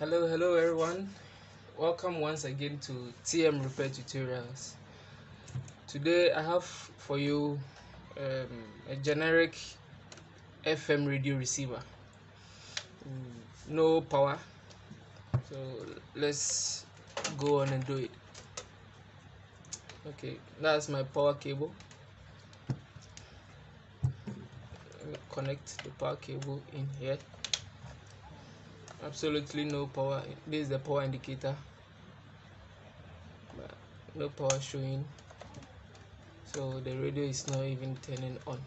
Hello everyone. Welcome once again to TM Repair Tutorials. Today I have for you a generic FM radio receiver. No power. So let's go on and do it. Okay, that's my power cable. Let me connect the power cable in here. Absolutely no power. This is the power indicator. But no power showing. So the radio is not even turning on.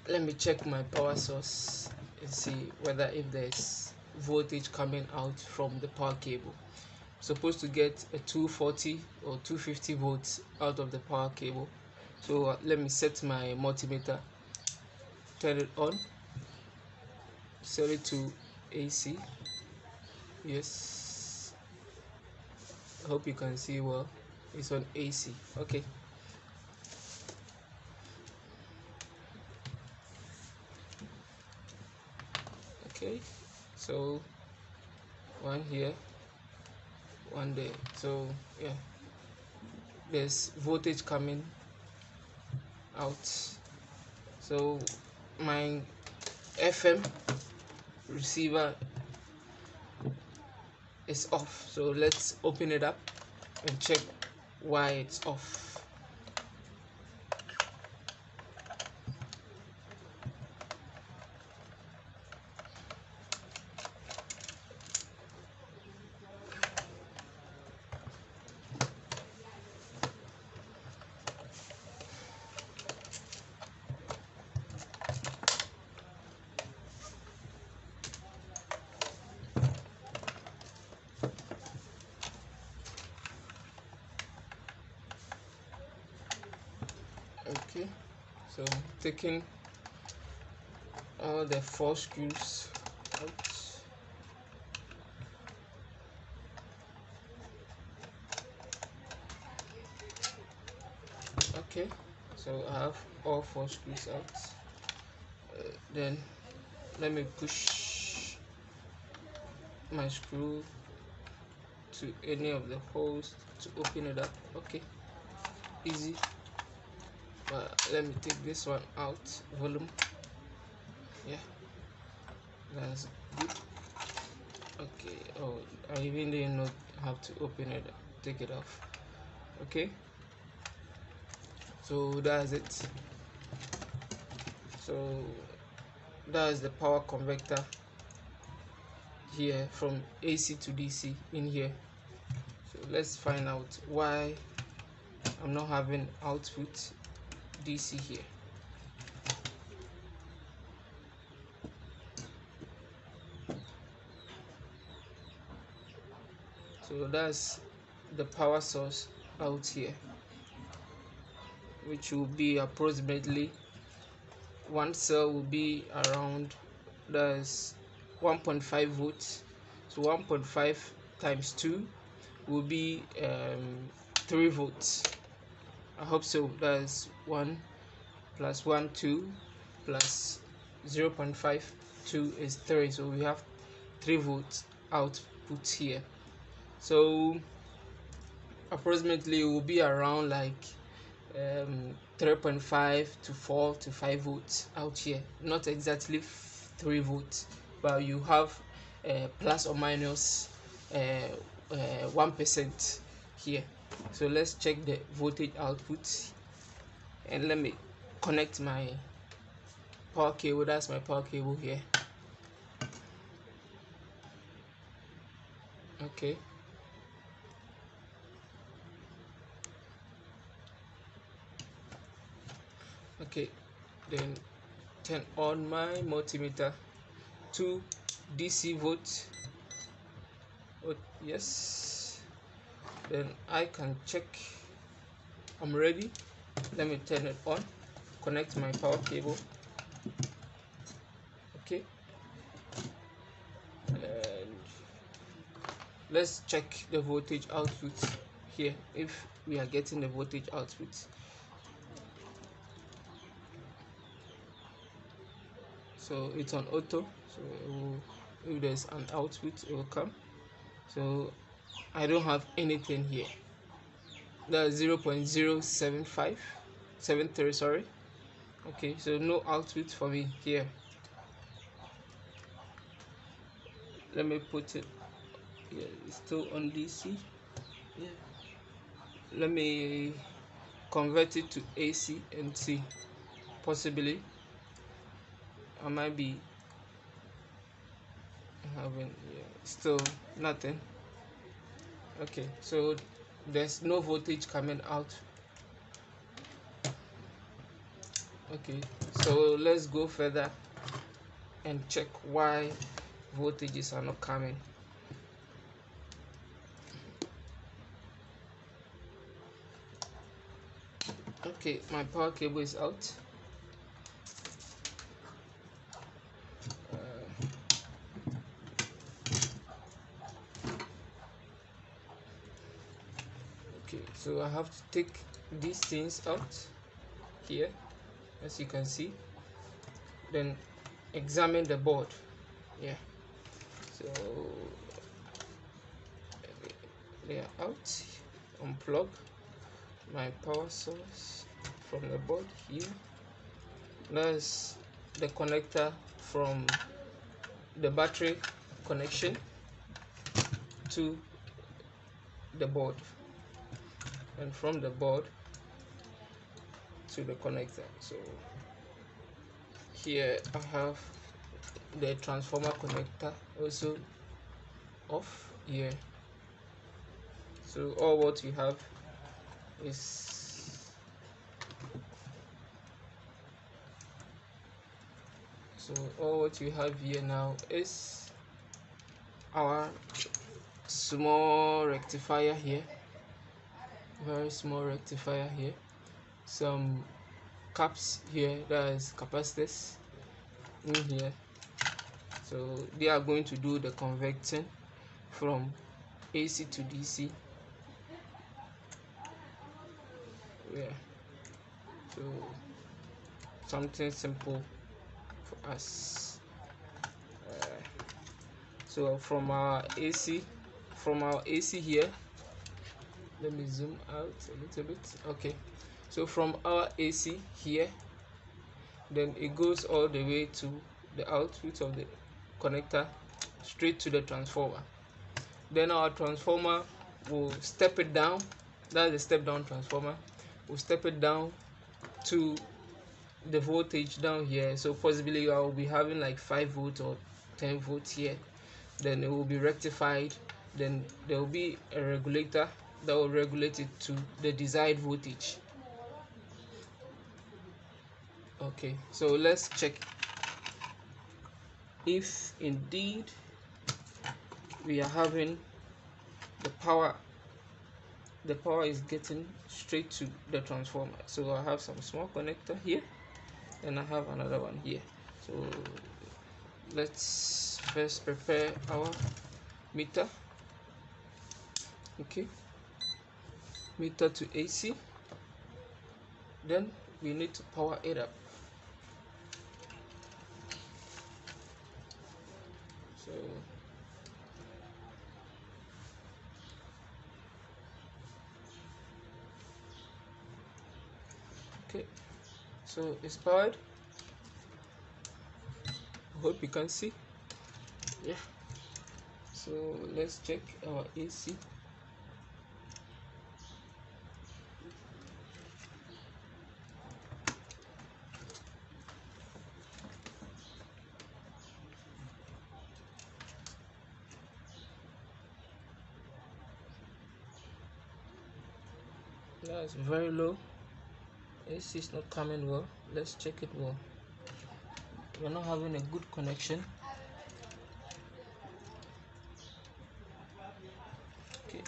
Let me check my power source and see whether if there's voltage coming out from the power cable. I'm supposed to get a 240 or 250 volts out of the power cable. So let me set my multimeter, turn it on, set it to AC. Yes, I hope you can see well. It's on AC. Okay, so one here, one there. So yeah, there's voltage coming out. So my FM receiver is off. So let's open it up and check why it's off. Okay, so taking all the 4 screws out. Okay, so I have all 4 screws out. Then let me push my screw to any of the holes to open it up. Okay, easy. Let me take this one out. Volume. Yeah, that's good. Okay, oh, I even didn't know how to open it, take it off. Okay, so that's it. So that's the power converter here from AC to DC in here. So let's find out why I'm not having output DC here. So that's the power source out here, which will be approximately one cell will be around, that's 1.5 volts. So 1.5 times 2 will be 3 volts. I hope so. That's 1 plus 1 2 plus 0.5 2 is 3, so we have 3 volts output here. So approximately it will be around like 3.5 to 4 to 5 volts out here. Not exactly 3 volts, but you have plus or minus 1% here. So let's check the voltage output, and let me connect my power cable. That's my power cable here. Okay, then turn on my multimeter to DC volts. Oh, yes, then I can check I'm ready. Let me turn it on, connect my power cable. Okay, and let's check the voltage output here, if we are getting the voltage output. So it's on auto, so it will if there's an output, it will come. So I don't have anything here. That's 0.07573, sorry. Okay, so no output for me here. Let me put it here. It's still on DC. Yeah. Let me convert it to AC and see. Possibly I might be having, yeah, still nothing. Okay, so there's no voltage coming out. Okay, so let's go further and check why voltages are not coming. Okay, my power cable is out. Okay, so I have to take these things out here, as you can see, then examine the board. Yeah, so they are out. Unplug my power source from the board here. That's the connector from the battery connection to the board, and from the board to the connector. So here I have the transformer connector also off here. So all what we have is, so all what we have here now is our small rectifier here, very small rectifier here, some caps here, that is capacitors in here. So they are going to do the converting from AC to DC. Yeah, so something simple for us. So from our AC here, let me zoom out a little bit. Okay, so from our AC here, then it goes all the way to the output of the connector, straight to the transformer. Then our transformer will step it down. That's the step down transformer. We'll step it down to the voltage down here. So possibly I will be having like 5 volts or 10 volts here. Then it will be rectified. Then there will be a regulator that will regulate it to the desired voltage. Okay, so let's check if indeed we are having the power is getting straight to the transformer. So I have some small connector here and I have another one here. So let's first prepare our meter. Okay, meter to AC, then we need to power it up. So okay, so it's powered. I hope you can see. Yeah, so let's check our AC. That's very low. AC is not coming well. Let's check it well. We're not having a good connection. Okay,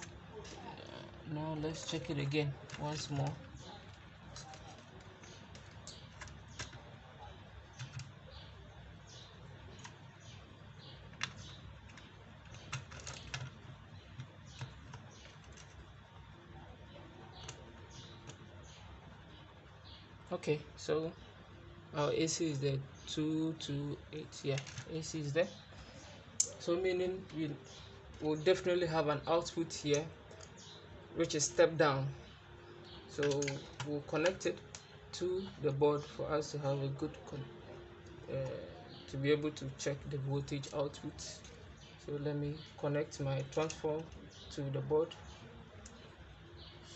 now let's check it again once more. Okay, so our AC is there, 228. Yeah, AC is there. So meaning we will definitely have an output here which is step down. So we'll connect it to the board for us to have a good to be able to check the voltage output. So let me connect my transform to the board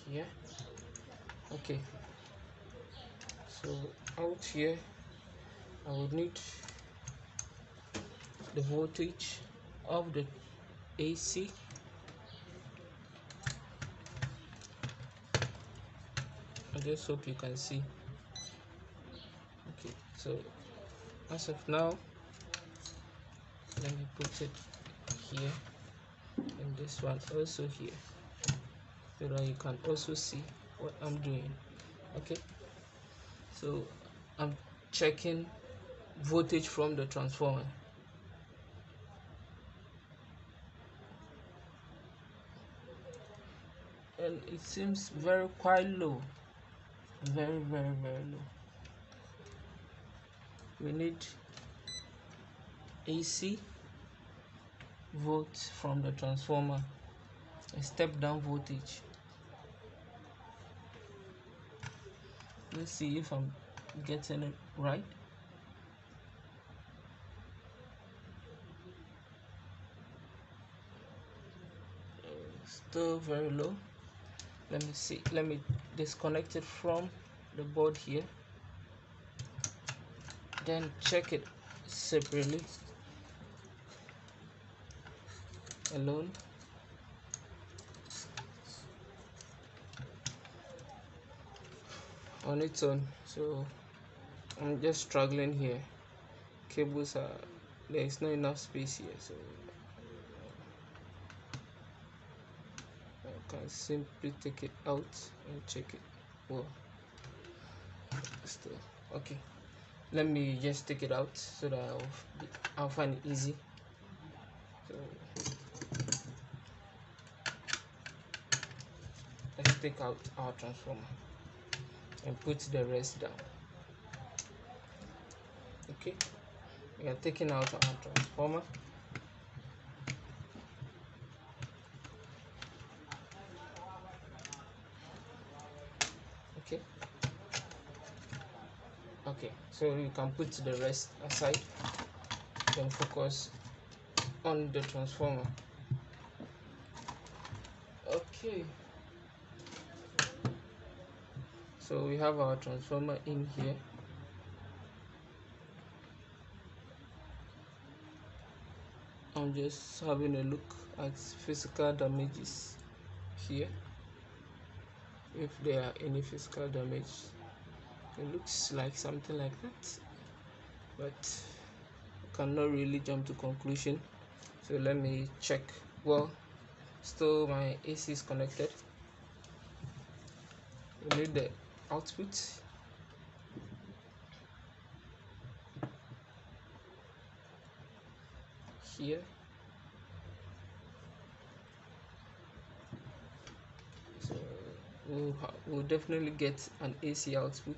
here. Okay, so out here I would need the voltage of the AC. I just hope you can see. Okay, so as of now, let me put it here and this one also here, so that you can also see what I'm doing. Okay, so I'm checking voltage from the transformer. And it seems quite low, very low. We need AC volt from the transformer, a step down voltage. Let's see if I'm getting it right. Still very low. Let me see, let me disconnect it from the board here, then check it separately alone. On its own. So I'm just struggling here. Cables are, there is not enough space here, so I can simply take it out and check it. Well, still okay. Let me just take it out so that I'll find it easy. So let's take out our transformer and put the rest down. Okay, we are taking out our transformer. Okay, so you can put the rest aside, then focus on the transformer. Okay, so we have our transformer in here. I'm just having a look at physical damages here, if there are any physical damage. It looks like something like that, but I cannot really jump to conclusion. So let me check. Well, still my AC is connected. We need the output. Here. So we'll definitely get an AC output.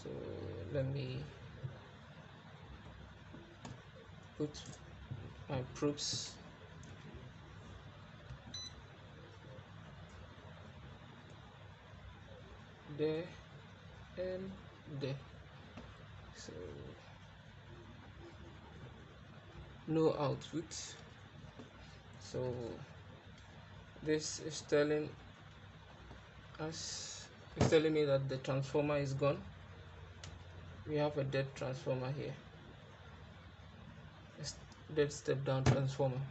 So let me put my probes there and there. So no output. So this is telling us, it's telling me that the transformer is gone. We have a dead transformer here, dead step down transformer.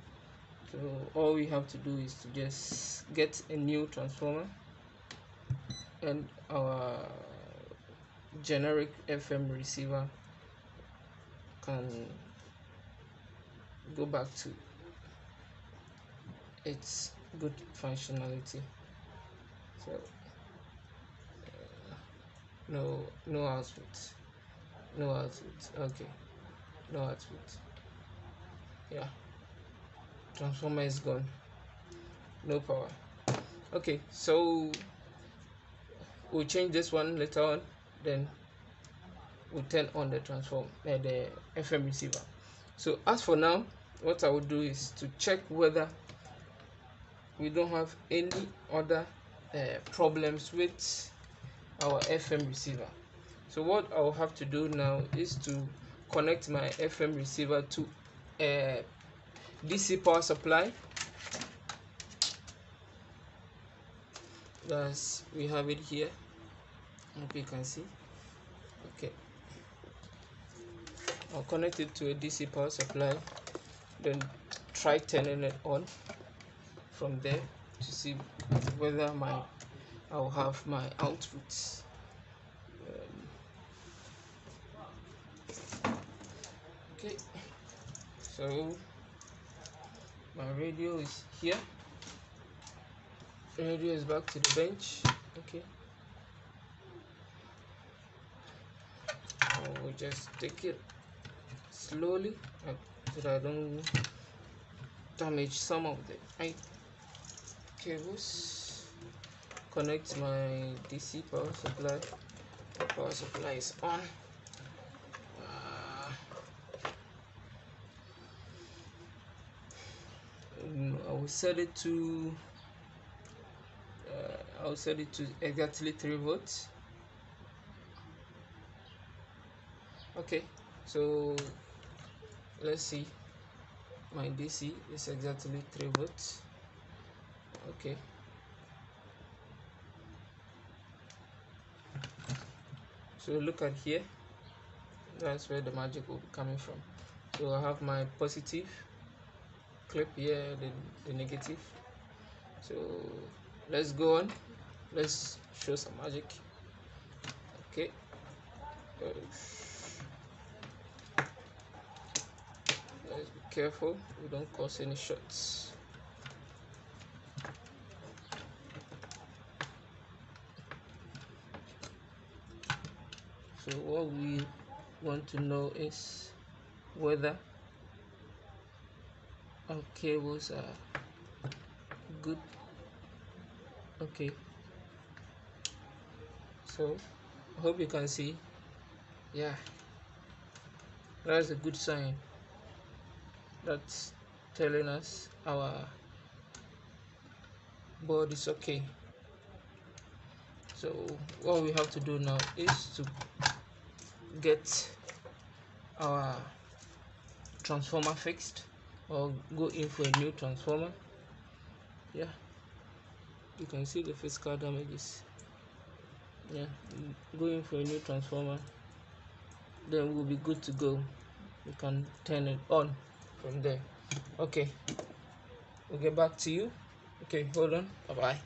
So all we have to do is to just get a new transformer, and our generic FM receiver can go back to its good functionality. So no output, okay, no output. Yeah, transformer is gone, no power. Okay, so we'll change this one later on, then we'll turn on the the FM receiver. So as for now, what I will do is to check whether we don't have any other problems with our FM receiver. So what I will have to do now is to connect my FM receiver to a DC power supply. Thus we have it here. Hope you can see. Okay, I'll connect it to a DC power supply, then try turning it on from there to see whether I'll have my outputs. Okay, so my radio is here. Radio is back to the bench. Okay, I will just take it slowly so that I don't damage some of the cables. Connect my DC power supply. The power supply is on. I will set it to exactly 3 volts. Okay, so let's see, my DC is exactly 3 volts. Okay, so look at here, that's where the magic will be coming from. So I have my positive clip here, the negative. So let's go on, let's show some magic. Okay, let's be careful we don't cause any shots. So what we want to know is whether our cables are good. Okay, so I hope you can see. Yeah, that's a good sign. That's telling us our board is okay. So what we have to do now is to get our transformer fixed, or go in for a new transformer. Yeah, you can see the physical damages. Yeah, go in for a new transformer, then we'll be good to go. We can turn it on from there. Okay, we'll get back to you. Okay, hold on. Bye bye.